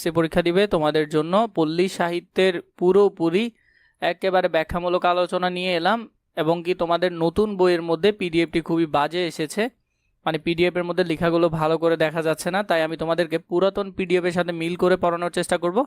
সে পরীক্ষা দিবে তোমাদের জন্য পল্লী সাহিত্যের পুরোপুরি একেবারে ব্যাখ্যামূলক আলোচনা নিয়ে এলাম। এবং কি তোমাদের নতুন বইয়ের মধ্যে পিডিএফটি খুবই বাজে এসেছে, মানে পিডিএফ এর মধ্যে লেখাগুলো ভালো করে দেখা যাচ্ছে না, তাই আমি তোমাদেরকে পুরাতন পিডিএফ এর সাথে মিল করে পড়ানোর চেষ্টা করব।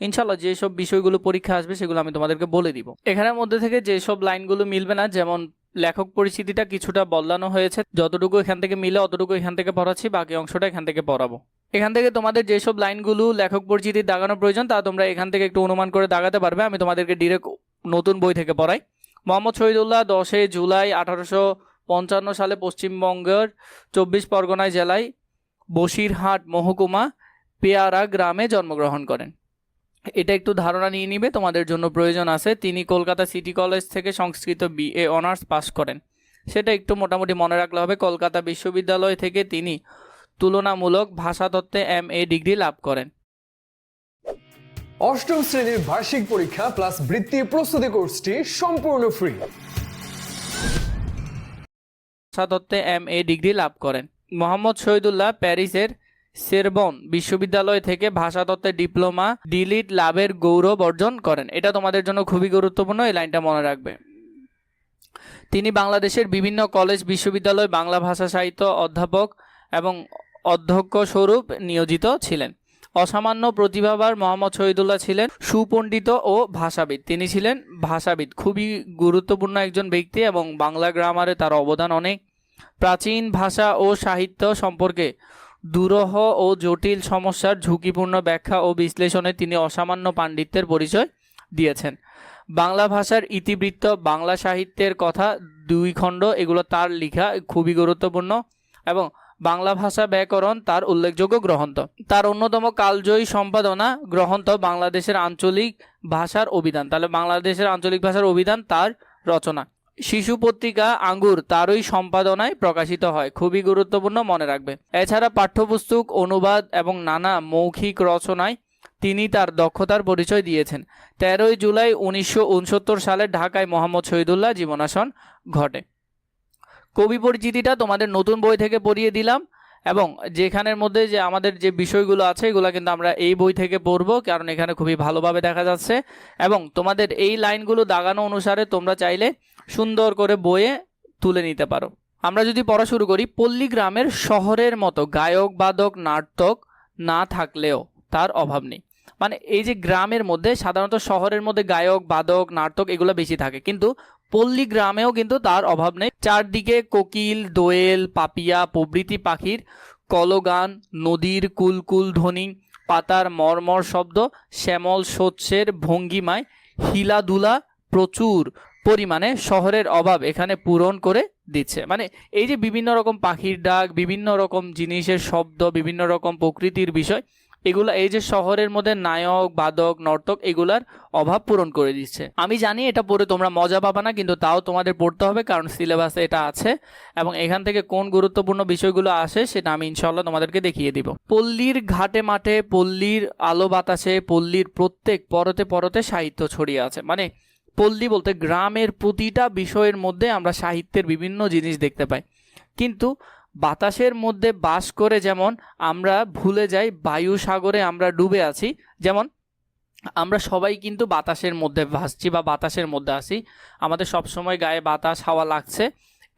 ইনশাআল্লাহ যেসব বিষয়গুলো পরীক্ষা আসবে সেগুলো আমি তোমাদেরকে বলে দিব। এখানের মধ্যে থেকে যেসব লাইনগুলো মিলবে না, যেমন লেখক পরিচিতিটা কিছুটা বদলানো হয়েছে, যতটুকু এখান থেকে মিলে অতটুকু এখান থেকে পড়াচ্ছি, বাকি অংশটা এখান থেকে পড়াবো। এখান থেকে তোমাদের যেসব লাইনগুলো লেখক পরিচিতি দাগানোর প্রয়োজন তা তোমরা এখান থেকে একটু অনুমান করে দাগাতে পারবে। আমি তোমাদেরকে ডিরেক্ট নতুন বই থেকে পড়াই। মোহাম্মদ শহীদুল্লাহ 10 জুলাই 1855 সালে পশ্চিমবঙ্গের 24 পরগনা জেলায় বসিরহাট মহকুমা পেয়ারা গ্রামে জন্মগ্রহণ করেন। এটা একটু ধারণা নিয়ে নিবে, তোমাদের জন্য প্রয়োজন আছে। তিনি কলকাতা সিটি কলেজ থেকে সংস্কৃত BA অনার্স পাস করেন, সেটা একটু মোটামুটি মনে রাখলে হবে। কলকাতা বিশ্ববিদ্যালয় থেকে তিনি তুলনামূলক ভাষাতত্ত্বে MA ডিগ্রি লাভ করেন। অষ্টম শ্রেণীর বার্ষিক পরীক্ষা প্লাস বৃত্তি প্রস্তুতি কোর্সটি সম্পূর্ণ ফ্রি। ভাষাতত্ত্বে MA ডিগ্রি লাভ করেন। মোহাম্মদ শহীদুল্লাহ প্যারিসের সেরবন বিশ্ববিদ্যালয় থেকে ভাষাতত্ত্বে ডিপ্লোমা ডিলিট লাভের গৌরব অর্জন করেন। এটা তোমাদের জন্য খুবই গুরুত্বপূর্ণ, এই লাইনটা মনে রাখবে। তিনি বাংলাদেশের বিভিন্ন কলেজ বিশ্ববিদ্যালয় বাংলা ভাষা সাহিত্য অধ্যাপক এবং অধ্যক্ষ স্বরূপ নিয়োজিত ছিলেন। অসামান্য প্রতিভাবান মোহাম্মদ শহীদুল্লাহ ছিলেন সুপণ্ডিত ও ভাষাবিদ। তিনি ছিলেন ভাষাবিদ, খুবই গুরুত্বপূর্ণ একজন ব্যক্তি এবং বাংলা গ্রামারে তার অবদান অনেক। প্রাচীন ভাষা ও সাহিত্য সম্পর্কে দুরূহ ও জটিল সমস্যার ঝুঁকিপূর্ণ ব্যাখ্যা ও বিশ্লেষণে তিনি অসামান্য পাণ্ডিত্যের পরিচয় দিয়েছেন। বাংলা ভাষার ইতিবৃত্ত, বাংলা সাহিত্যের কথা 2 খণ্ড, এগুলো তার লেখা, খুবই গুরুত্বপূর্ণ। এবং বাংলা ভাষা ব্যাকরণ তার উল্লেখযোগ্য গ্রন্থ। তার অন্যতম কালজয়ী সম্পাদনা গ্রন্থ বাংলাদেশের আঞ্চলিক ভাষার অভিধান। তাহলে বাংলাদেশের আঞ্চলিক ভাষার অভিধান তার রচনা। শিশু পত্রিকা আঙ্গুর তারই সম্পাদনায় প্রকাশিত হয়, খুবই গুরুত্বপূর্ণ, মনে রাখবে। এছাড়া পাঠ্যপুস্তক, অনুবাদ এবং নানা মৌখিক রচনায় তিনি তার দক্ষতার পরিচয় দিয়েছেন। 13 জুলাই 1969 সালে ঢাকায় মোহাম্মদ শহীদুল্লাহ জীবনাসন ঘটে। কবি পরিচিতিটা তোমাদের নতুন বই থেকে পড়িয়ে দিলাম, এবং যেখানের মধ্যে যে আমাদের যে বিষয়গুলো আছে এগুলো কিন্তু আমরা এই বই থেকে পড়বো, কারণ এখানে খুবই ভালোভাবে দেখা যাচ্ছে। এবং তোমাদের এই লাইনগুলো দাগানো অনুসারে তোমরা চাইলে সুন্দর করে বইয়ে তুলে নিতে পারো। আমরা যদি পড়া শুরু করি, পল্লী গ্রামের শহরের মতো গায়ক বাদক নাটক না থাকলেও তার অভাব নেই। মানে এই যে গ্রামের মধ্যে, সাধারণত শহরের মধ্যে গায়ক বাদক নাটক এগুলো বেশি থাকে, কিন্তু পল্লী গ্রামেও কিন্তু তার অভাব নেই। চারদিকে কোকিল, দোয়েল, পাপিয়া প্রভৃতি পাখির কলগান, নদীর কুলকুল ধ্বনি, পাতার মর্মর শব্দ, শ্যামল শস্যের ভঙ্গিমায় হিলাধুলা প্রচুর পরিমাণে শহরের অভাব এখানে পূরণ করে দিচ্ছে। মানে এই যে বিভিন্ন রকম পাখির ডাক, বিভিন্ন রকম জিনিসের শব্দ, বিভিন্ন রকম প্রকৃতির বিষয়, এগুলো এই যে শহরের মধ্যে নায়ক বাদক নর্তক এগুলার অভাব পূরণ করে দিচ্ছে। আমি জানি এটা পড়ে তোমরা মজা পাবা না, কিন্তু তাও তোমাদের পড়তে হবে, কারণ সিলেবাসে এটা আছে এবং এখান থেকে কোন গুরুত্বপূর্ণ বিষয়গুলো আসে সেটা আমি ইনশাআল্লাহ তোমাদেরকে দেখিয়ে দিব। পল্লীর ঘাটে মাঠে, পল্লীর আলো বাতাসে, পল্লীর প্রত্যেক পরতে পরতে সাহিত্য ছড়িয়ে আছে। মানে পল্লী বলতে গ্রামের প্রতিটা বিষয়ের মধ্যে আমরা সাহিত্যের বিভিন্ন জিনিস দেখতে পাই, কিন্তু বাতাসের মধ্যে বাস করে যেমন আমরা ভুলে যাই বায়ু সাগরে আমরা ডুবে আছি, যেমন আমরা সবাই কিন্তু বাতাসের মধ্যে ভাসছি বা বাতাসের মধ্যে আছি, আমাদের সব সময় গায়ে বাতাস হাওয়া লাগছে,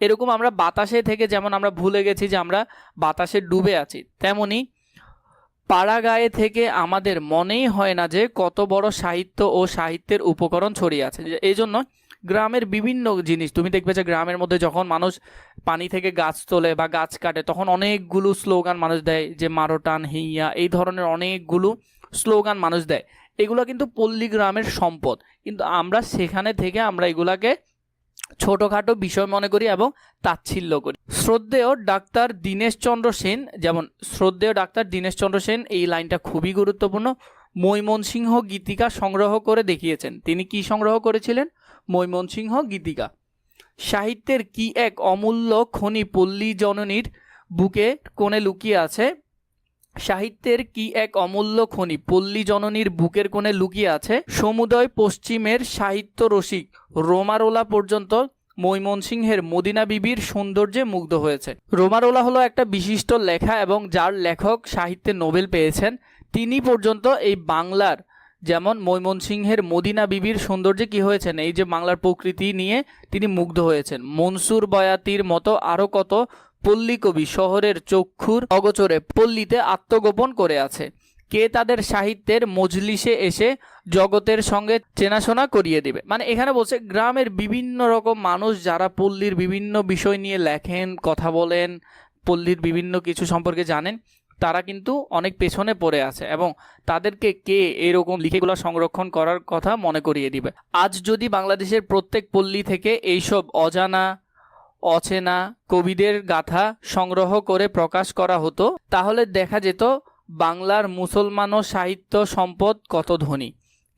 এরকম আমরা বাতাসে থেকে যেমন আমরা ভুলে গেছি যে আমরা বাতাসে ডুবে আছি, তেমনি পাড়া গায়ে থেকে আমাদের মনেই হয় না যে কত বড় সাহিত্য ও সাহিত্যের উপকরণ ছড়িয়ে আছে। এই জন্য গ্রামের বিভিন্ন জিনিস তুমি দেখবে যে গ্রামের মধ্যে যখন মানুষ পানি থেকে গাছ তোলে বা গাছ কাটে, তখন অনেকগুলো স্লোগান মানুষ দেয়, যে মারোটান হিয়া, এই ধরনের অনেকগুলো স্লোগান মানুষ দেয়। এগুলো কিন্তু পল্লী গ্রামের সম্পদ, কিন্তু আমরা সেখানে থেকে আমরা এগুলাকে ছোটোখাটো বিষয় মনে করি এবং তাচ্ছিল্য করি। শ্রদ্ধেয় ডাক্তার দীনেশচন্দ্র সেন, যেমন শ্রদ্ধেয় ডাক্তার দীনেশচন্দ্র সেন, এই লাইনটা খুবই গুরুত্বপূর্ণ, মৈমনসিংহ গীতিকা সংগ্রহ করে দেখিয়েছেন। তিনি কি সংগ্রহ করেছিলেন? মৈমনসিংহ গীতিকা। সাহিত্যের কি এক অমূল্য খনি পল্লী জননীর বুকে কোণে লুকিয়ে আছে। সাহিত্যের কি এক অমূল্য খনি পল্লী জননীর বুকের কোণে লুকিয়ে আছে। সমুদয় পশ্চিমের সাহিত্য রসিক রোমারোলা পর্যন্ত মৈমনসিংহের মদিনা বিবির সৌন্দর্যে মুগ্ধ হয়েছে। রোমারোলা হলো একটা বিশিষ্ট লেখা এবং যার লেখক সাহিত্যে নোবেল পেয়েছেন। তিনি পর্যন্ত এই বাংলার, যেমন ময়মনসিংহের মদিনা বিবির সৌন্দর্যে কি হয়েছেন, এই যে বাংলার প্রকৃতি নিয়ে তিনি মুগ্ধ হয়েছেন। মনসুর বয়াতির মতো আরো কত পল্লী কবি শহরের চক্ষুর অগোচরে পল্লীতে আত্মগোপন করে আছে। কে তাদের সাহিত্যের মজলিসে এসে জগতের সঙ্গে চেনাশোনা করিয়ে দিবে। মানে এখানে বলছে গ্রামের বিভিন্ন রকম মানুষ যারা পল্লীর বিভিন্ন বিষয় নিয়ে লেখেন, কথা বলেন, পল্লীর বিভিন্ন কিছু সম্পর্কে জানেন, তারা কিন্তু অনেক পেছনে পড়ে আছে এবং তাদেরকে কে এরকম লিখেগুলো সংরক্ষণ করার কথা মনে করিয়ে দিবে। আজ যদি বাংলাদেশের প্রত্যেক পল্লী থেকে এইসব অজানা অচেনা কবিদের গাথা সংগ্রহ করে প্রকাশ করা হতো, তাহলে দেখা যেত বাংলার মুসলমান ও সাহিত্য সম্পদ কত ধনী।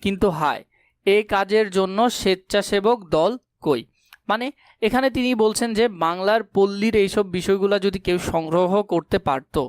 কিন্তু হায়, এই কাজের জন্য স্বেচ্ছাসেবক দল কই। মানে এখানে তিনি বলছেন যে বাংলার পল্লীর এইসব বিষয়গুলো যদি কেউ সংগ্রহ করতে পারতো,